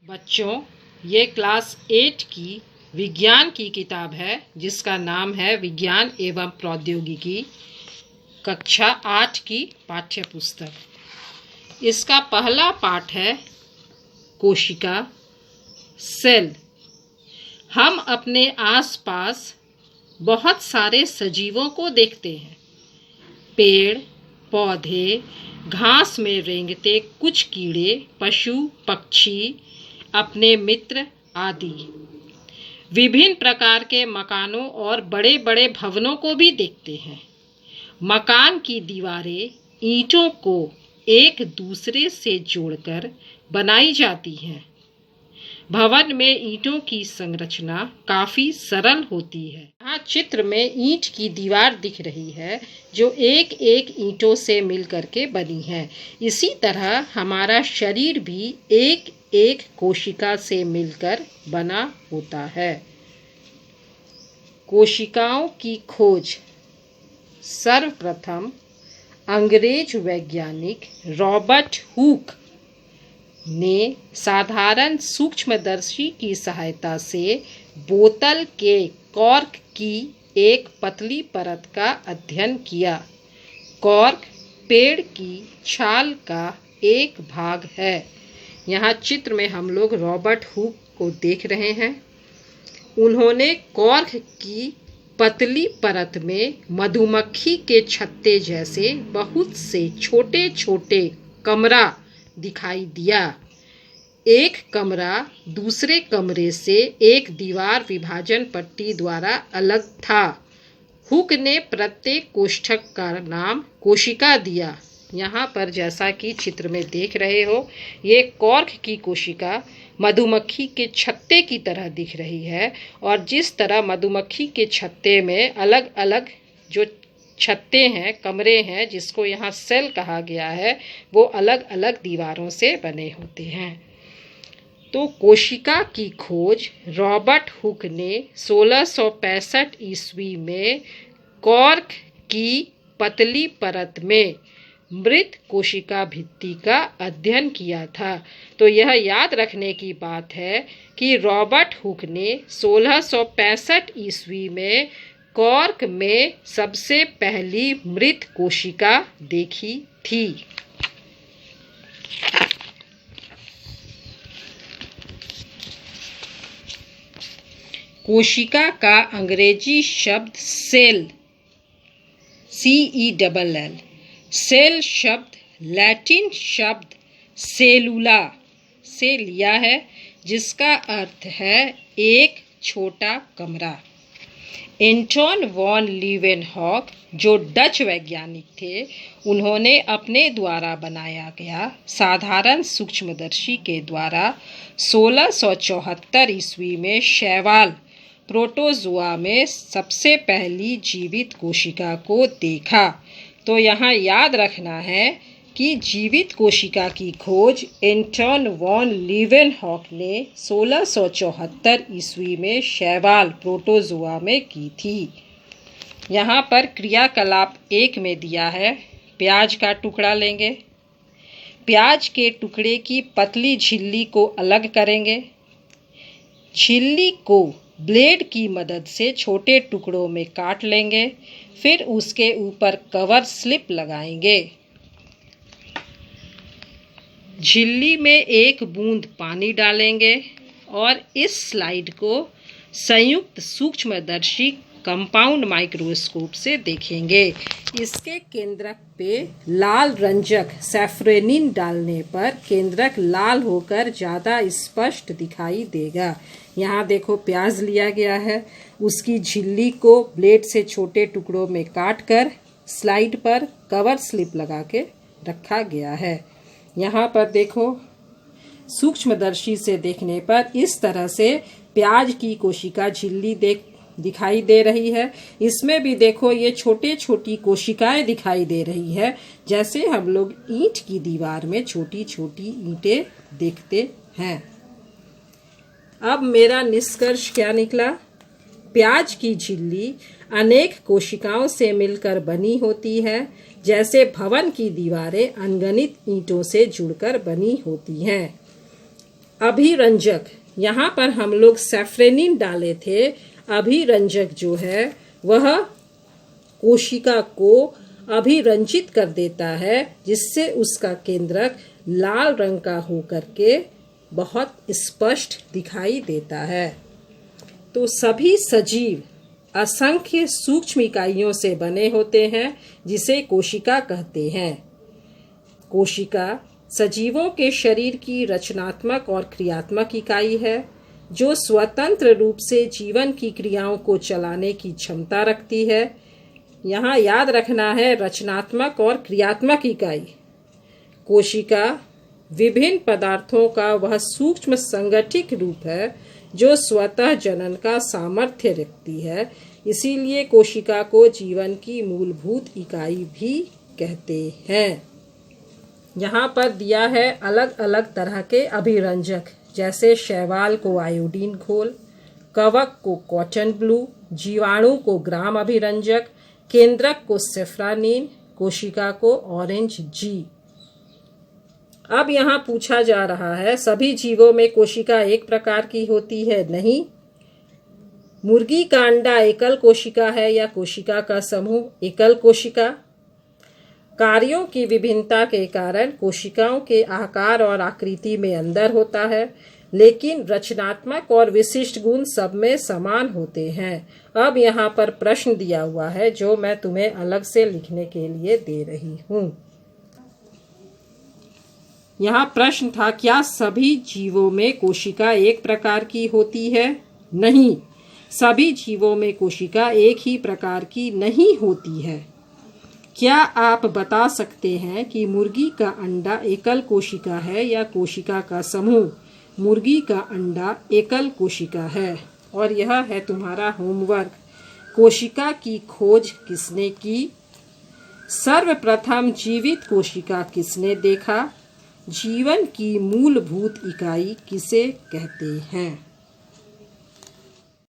बच्चों, ये क्लास 8 की विज्ञान की किताब है जिसका नाम है विज्ञान एवं प्रौद्योगिकी, कक्षा 8 की पाठ्य पुस्तक। इसका पहला पाठ है कोशिका, सेल। हम अपने आसपास बहुत सारे सजीवों को देखते हैं। पेड़, पौधे, घास में रेंगते कुछ कीड़े, पशु, पक्षी, अपने मित्र आदि। विभिन्न प्रकार के मकानों और बड़े बड़े भवनों को भी देखते हैं। मकान की दीवारें ईंटों को एक दूसरे से जोड़कर बनाई जाती हैं। भवन में ईंटों की संरचना काफी सरल होती है। यहाँ चित्र में ईंट की दीवार दिख रही है जो एक एक ईंटों से मिलकर के बनी है। इसी तरह हमारा शरीर भी एक एक कोशिका से मिलकर बना होता है। कोशिकाओं की खोज सर्वप्रथम अंग्रेज वैज्ञानिक रॉबर्ट हुक ने साधारण सूक्ष्मदर्शी की सहायता से बोतल के कॉर्क की एक पतली परत का अध्ययन किया। कॉर्क पेड़ की छाल का एक भाग है। यहाँ चित्र में हम लोग रॉबर्ट हुक को देख रहे हैं। उन्होंने कॉर्क की पतली परत में मधुमक्खी के छत्ते जैसे बहुत से छोटे छोटे कमरा दिखाई दिया। एक कमरा दूसरे कमरे से एक दीवार विभाजन पट्टी द्वारा अलग था। हुक ने प्रत्येक कोष्ठक का नाम कोशिका दिया। यहाँ पर जैसा कि चित्र में देख रहे हो, ये कॉर्क की कोशिका मधुमक्खी के छत्ते की तरह दिख रही है और जिस तरह मधुमक्खी के छत्ते में अलग अलग जो छत्ते हैं, कमरे हैं, जिसको यहाँ सेल कहा गया है, वो अलग अलग दीवारों से बने होते हैं। तो कोशिका की खोज रॉबर्ट हुक ने 1665 ईस्वी में कॉर्क की पतली परत में मृत कोशिका भित्ति का अध्ययन किया था। तो यह याद रखने की बात है कि रॉबर्ट हुक ने 1665 ईस्वी में कॉर्क में सबसे पहली मृत कोशिका देखी थी। कोशिका का अंग्रेजी शब्द सेल, CELL। सेल शब्द लैटिन शब्द सेलुला से लिया है, जिसका अर्थ है एक छोटा कमरा। एंटोन वॉन लीवेनहॉक, जो डच वैज्ञानिक थे, उन्होंने अपने द्वारा बनाया गया साधारण सूक्ष्मदर्शी के द्वारा 1674 ईस्वी में शैवाल प्रोटोजोआ में सबसे पहली जीवित कोशिका को देखा। तो यहाँ याद रखना है कि जीवित कोशिका की खोज एंटोन वॉन लीवेनहॉक ने 1674 ईस्वी में शैवाल प्रोटोजोआ में की थी। यहाँ पर क्रियाकलाप 1 में दिया है, प्याज का टुकड़ा लेंगे। प्याज के टुकड़े की पतली झिल्ली को अलग करेंगे। झिल्ली को ब्लेड की मदद से छोटे टुकड़ों में काट लेंगे। फिर उसके ऊपर कवर स्लिप लगाएंगे। झिल्ली में एक बूंद पानी डालेंगे और इस स्लाइड को संयुक्त सूक्ष्मदर्शी कंपाउंड माइक्रोस्कोप से देखेंगे। इसके केंद्रक पे लाल रंजक सैफ्रोनिन डालने पर केंद्रक लाल होकर ज़्यादा स्पष्ट दिखाई देगा। यहाँ देखो प्याज लिया गया है, उसकी झिल्ली को ब्लेड से छोटे टुकड़ों में काटकर स्लाइड पर कवर स्लिप लगा के रखा गया है। यहाँ पर देखो सूक्ष्मदर्शी से देखने पर इस तरह से प्याज की कोशिका झिल्ली दिखाई दे रही है। इसमें भी देखो ये छोटे छोटी कोशिकाएं दिखाई दे रही है, जैसे हम लोग ईंट की दीवार में छोटी छोटी ईंटें देखते हैं। अब मेरा निष्कर्ष क्या निकला? प्याज की झिल्ली अनेक कोशिकाओं से मिलकर बनी होती है, जैसे भवन की दीवारें अनगिनत ईंटों से जुड़कर बनी होती हैं। अभिरंजक, यहाँ पर हम लोग सैफ्रेनिन डाले थे। अभिरंजक जो है वह कोशिका को अभिरंजित कर देता है, जिससे उसका केंद्रक लाल रंग का होकर के बहुत स्पष्ट दिखाई देता है। तो सभी सजीव असंख्य सूक्ष्म इकाइयों से बने होते हैं, जिसे कोशिका कहते हैं। कोशिका सजीवों के शरीर की रचनात्मक और क्रियात्मक इकाई है, जो स्वतंत्र रूप से जीवन की क्रियाओं को चलाने की क्षमता रखती है। यहाँ याद रखना है, रचनात्मक और क्रियात्मक इकाई। कोशिका विभिन्न पदार्थों का वह सूक्ष्म संगठित रूप है जो स्वतः जनन का सामर्थ्य रखती है। इसीलिए कोशिका को जीवन की मूलभूत इकाई भी कहते हैं। यहाँ पर दिया है अलग अलग तरह के अभिरंजक, जैसे शैवाल को आयोडीन घोल, कवक को कॉटन ब्लू, जीवाणु को ग्राम अभिरंजक, केंद्रक को सेफ्रानिन, कोशिका को ऑरेंज जी। अब यहाँ पूछा जा रहा है, सभी जीवों में कोशिका एक प्रकार की होती है? नहीं। मुर्गी का अंडा एकल कोशिका है या कोशिका का समूह? एकल कोशिका। कार्यों की विभिन्नता के कारण कोशिकाओं के आकार और आकृति में अंतर होता है, लेकिन रचनात्मक और विशिष्ट गुण सब में समान होते हैं। अब यहाँ पर प्रश्न दिया हुआ है, जो मैं तुम्हें अलग से लिखने के लिए दे रही हूँ। यहाँ प्रश्न था, क्या सभी जीवों में कोशिका एक प्रकार की होती है? नहीं, सभी जीवों में कोशिका एक ही प्रकार की नहीं होती है। क्या आप बता सकते हैं कि मुर्गी का अंडा एकल कोशिका है या कोशिका का समूह? मुर्गी का अंडा एकल कोशिका है। और यह है तुम्हारा होमवर्क। कोशिका की खोज किसने की? सर्वप्रथम जीवित कोशिका किसने देखा? जीवन की मूलभूत इकाई किसे कहते हैं?